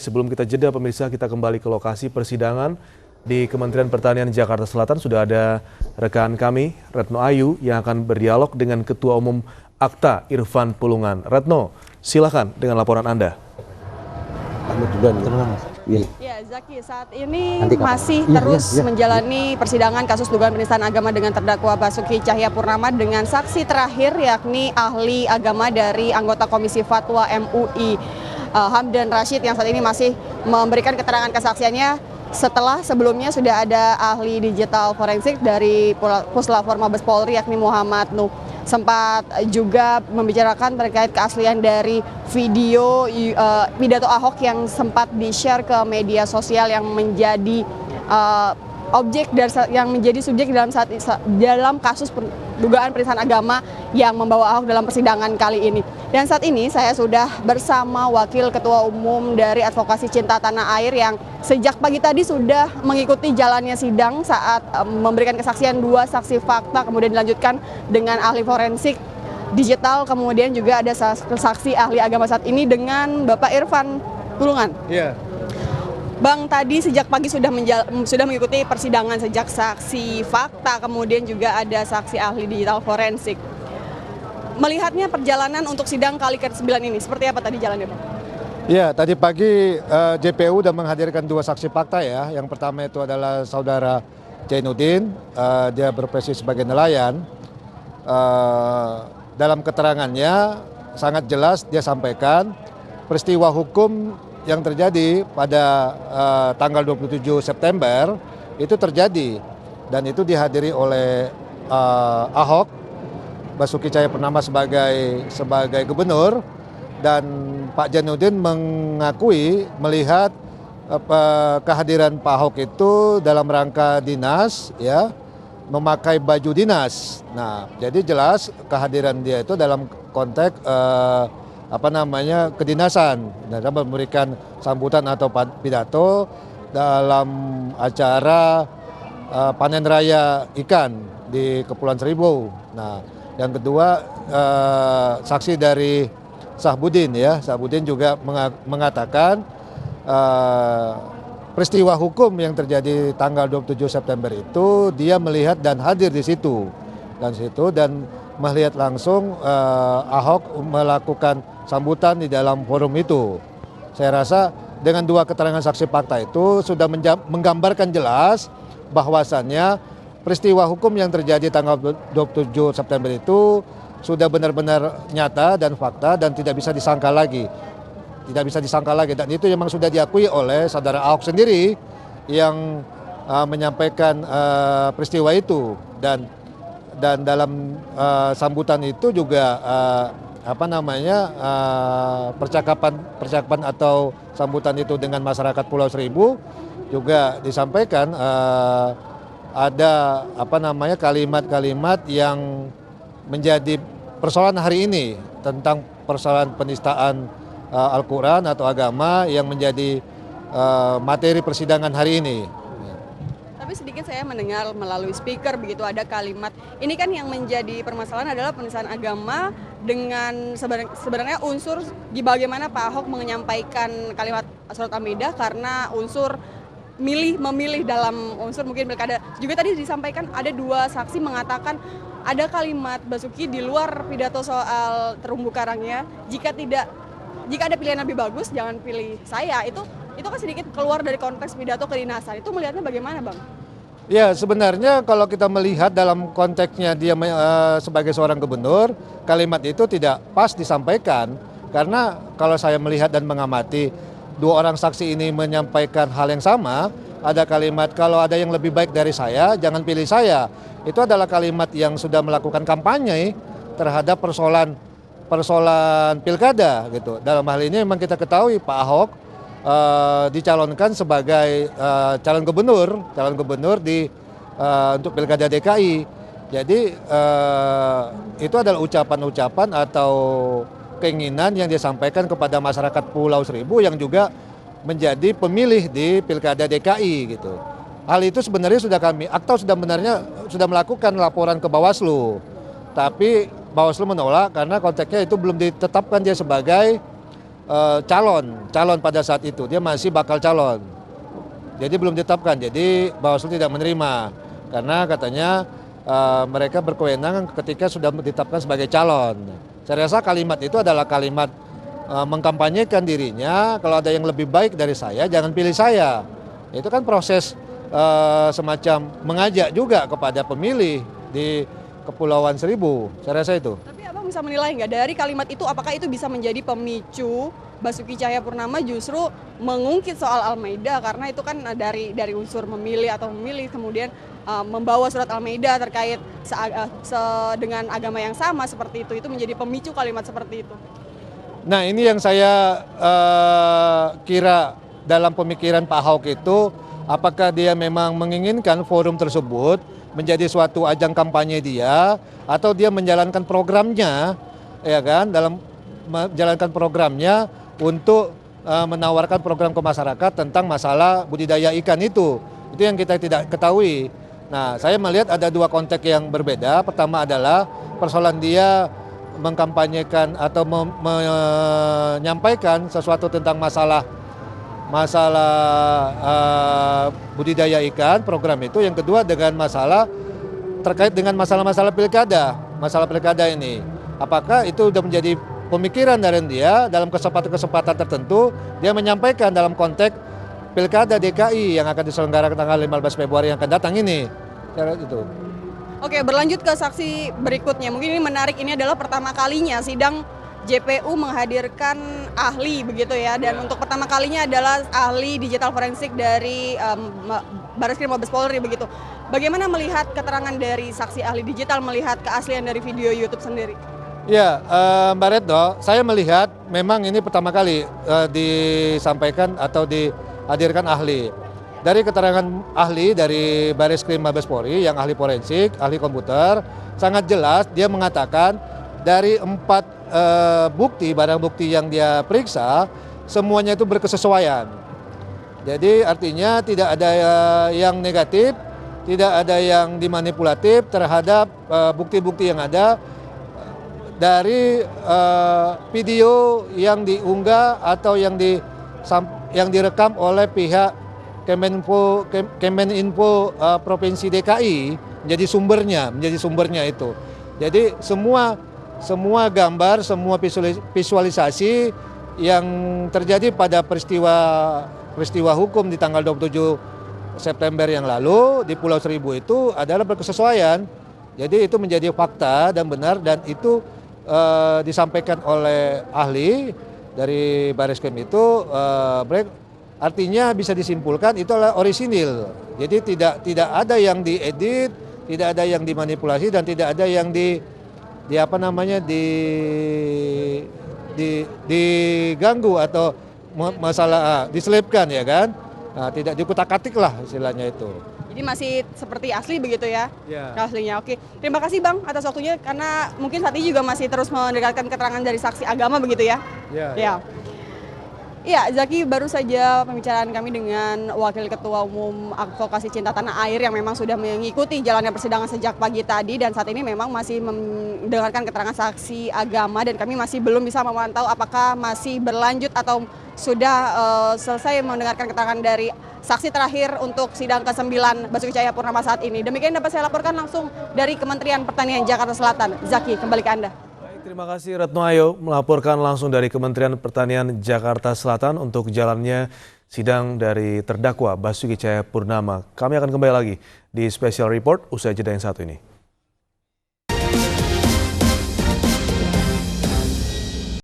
Sebelum kita jeda pemirsa, kita kembali ke lokasi persidangan di Kementerian Pertanian Jakarta Selatan. Sudah ada rekan kami, Retno Ayu, yang akan berdialog dengan Ketua Umum Akta, Irfan Pulungan. Retno, silakan dengan laporan Anda. Ya, Zaki, saat ini masih terus menjalani persidangan kasus dugaan penistaan agama dengan terdakwa Basuki Cahayapurnama dengan saksi terakhir yakni ahli agama dari anggota Komisi Fatwa MUI. Hamdan Rashid yang saat ini masih memberikan keterangan kesaksiannya setelah sebelumnya sudah ada ahli digital forensik dari Puslapfor Mabes Polri yakni Muhammad Nuh. Sempat juga membicarakan terkait keaslian dari video pidato Ahok yang sempat di-share ke media sosial yang menjadi yang menjadi subjek dalam kasus dugaan penistaan agama yang membawa Ahok dalam persidangan kali ini. Dan saat ini saya sudah bersama Wakil Ketua Umum dari Advokasi Cinta Tanah Air yang sejak pagi tadi sudah mengikuti jalannya sidang saat memberikan kesaksian 2 saksi fakta, kemudian dilanjutkan dengan ahli forensik digital, kemudian juga ada saksi ahli agama saat ini dengan Bapak Irfan Pulungan. Iya. Bang, tadi sejak pagi sudah mengikuti persidangan sejak saksi fakta, kemudian juga ada saksi ahli digital forensik. Melihatnya perjalanan untuk sidang kali ke-9 ini, seperti apa tadi jalannya, Bang? Ya, tadi pagi JPU sudah menghadirkan 2 saksi fakta ya. Yang pertama itu adalah saudara Jainuddin, dia berprofesi sebagai nelayan. Dalam keterangannya sangat jelas dia sampaikan peristiwa hukum yang terjadi pada tanggal 27 September itu terjadi dan itu dihadiri oleh Ahok, Basuki Cahayapurnama sebagai gubernur, dan Pak Jainuddin mengakui melihat kehadiran Pak Ahok itu dalam rangka dinas ya, memakai baju dinas. Nah, jadi jelas kehadiran dia itu dalam konteks kedinasan, dan memberikan sambutan atau pidato dalam acara panen raya ikan di Kepulauan Seribu. Nah, yang kedua saksi dari Sahbudin ya, Sahbudin juga mengatakan peristiwa hukum yang terjadi tanggal 27 September itu dia melihat dan hadir di situ dan melihat langsung Ahok melakukan sambutan di dalam forum itu. Saya rasa dengan 2 keterangan saksi fakta itu sudah menggambarkan jelas bahwasannya peristiwa hukum yang terjadi tanggal 27 September itu sudah benar-benar nyata dan fakta dan tidak bisa disangkal lagi. Tidak bisa disangkal lagi, dan itu memang sudah diakui oleh saudara Ahok sendiri yang menyampaikan peristiwa itu, dan dalam sambutan itu juga percakapan atau sambutan itu dengan masyarakat Pulau Seribu juga disampaikan ada kalimat-kalimat yang menjadi persoalan hari ini tentang persoalan penistaan Al-Quran atau agama yang menjadi materi persidangan hari ini. Tapi sedikit saya mendengar melalui speaker begitu ada kalimat, ini kan yang menjadi permasalahan adalah penistaan agama dengan sebenarnya unsur di bagaimana Pak Ahok menyampaikan kalimat surat Al-Maidah karena unsur memilih dalam unsur mungkin pilkada. Juga tadi disampaikan ada 2 saksi mengatakan ada kalimat Basuki di luar pidato soal terumbu karangnya, jika ada pilihan lebih bagus jangan pilih saya. Itu kan sedikit keluar dari konteks pidato kedinasan. Itu melihatnya bagaimana, Bang? Ya, sebenarnya kalau kita melihat dalam konteksnya dia sebagai seorang gubernur, kalimat itu tidak pas disampaikan. Karena kalau saya melihat dan mengamati 2 orang saksi ini menyampaikan hal yang sama, ada kalimat kalau ada yang lebih baik dari saya, jangan pilih saya. Itu adalah kalimat yang sudah melakukan kampanye terhadap persoalan pilkada gitu. Dalam hal ini memang kita ketahui Pak Ahok dicalonkan sebagai calon gubernur untuk pilkada DKI. Jadi itu adalah ucapan-ucapan atau keinginan yang disampaikan kepada masyarakat Pulau Seribu yang juga menjadi pemilih di pilkada DKI gitu. Hal itu sebenarnya Akta sudah melakukan laporan ke Bawaslu, tapi Bawaslu menolak karena konteksnya itu belum ditetapkan dia sebagai calon pada saat itu, dia masih bakal calon. Jadi belum ditetapkan, jadi Bawaslu tidak menerima karena katanya mereka berkewenangan ketika sudah ditetapkan sebagai calon. Saya rasa kalimat itu adalah kalimat mengkampanyekan dirinya, kalau ada yang lebih baik dari saya, jangan pilih saya. Itu kan proses semacam mengajak juga kepada pemilih di Kepulauan Seribu, saya rasa itu. Tapi Abang bisa menilai nggak dari kalimat itu, apakah itu bisa menjadi pemicu Basuki Cahayapurnama justru mengungkit soal Al-Maida, karena itu kan dari unsur memilih atau memilih kemudian membawa surat Al-Maida terkait dengan agama yang sama seperti itu menjadi pemicu kalimat seperti itu. Nah, ini yang saya kira dalam pemikiran Pak Ahok itu, apakah dia memang menginginkan forum tersebut menjadi suatu ajang kampanye dia, atau dia menjalankan programnya, ya kan, dalam menjalankan programnya untuk menawarkan program ke masyarakat tentang masalah budidaya ikan itu yang kita tidak ketahui. Nah, saya melihat ada dua konteks yang berbeda. Pertama adalah persoalan dia mengkampanyekan atau menyampaikan sesuatu tentang masalah budidaya ikan, program itu. Yang kedua dengan masalah terkait dengan masalah-masalah pilkada. Masalah pilkada ini, apakah itu sudah menjadi pemikiran dari dia dalam kesempatan-kesempatan tertentu, dia menyampaikan dalam konteks pilkada DKI yang akan diselenggarakan tanggal 15 Februari yang akan datang ini. Itu. Oke, berlanjut ke saksi berikutnya. Mungkin ini menarik, ini adalah pertama kalinya sidang JPU menghadirkan ahli begitu ya, dan untuk pertama kalinya adalah ahli digital forensik dari Barreskrim Mabes Polri begitu. Bagaimana melihat keterangan dari saksi ahli digital, melihat keaslian dari video YouTube sendiri? Ya, Mbak Retno, saya melihat memang ini pertama kali disampaikan atau dihadirkan ahli. Dari keterangan ahli dari Barreskrim Mabes Polri yang ahli forensik, ahli komputer, sangat jelas dia mengatakan dari 4 barang bukti yang dia periksa, semuanya itu berkesesuaian. Jadi artinya tidak ada yang negatif, tidak ada yang dimanipulatif terhadap bukti-bukti yang ada dari video yang diunggah atau yang direkam oleh pihak Kemeninfo Provinsi DKI menjadi sumbernya itu. Jadi semua gambar, semua visualisasi yang terjadi pada peristiwa hukum di tanggal 27 September yang lalu di Pulau Seribu itu adalah berkesesuaian. Jadi itu menjadi fakta dan benar, dan itu disampaikan oleh ahli dari Barreskrim itu, artinya bisa disimpulkan itu adalah orisinil. Jadi tidak ada yang diedit, tidak ada yang dimanipulasi, dan tidak ada yang diganggu atau masalah diselipkan, ya kan? Nah, tidak dikutak-katik lah istilahnya itu. Jadi masih seperti asli begitu ya? Ya. Aslinya. Oke, terima kasih Bang atas waktunya, karena mungkin saat ini juga masih terus mendekatkan keterangan dari saksi agama begitu ya? Ya. Iya, Zaki, baru saja pembicaraan kami dengan Wakil Ketua Umum Advokasi Cinta Tanah Air yang memang sudah mengikuti jalannya persidangan sejak pagi tadi, dan saat ini memang masih mendengarkan keterangan saksi agama, dan kami masih belum bisa memantau apakah masih berlanjut atau sudah selesai mendengarkan keterangan dari saksi terakhir untuk sidang ke-9 Basuki Cahayapurnama saat ini. Demikian dapat saya laporkan langsung dari Kementerian Pertanian Jakarta Selatan. Zaki, kembali ke Anda. Terima kasih Retno Ayu melaporkan langsung dari Kementerian Pertanian Jakarta Selatan untuk jalannya sidang dari terdakwa Basuki Cahayapurnama. Kami akan kembali lagi di Special Report usai jeda yang satu ini.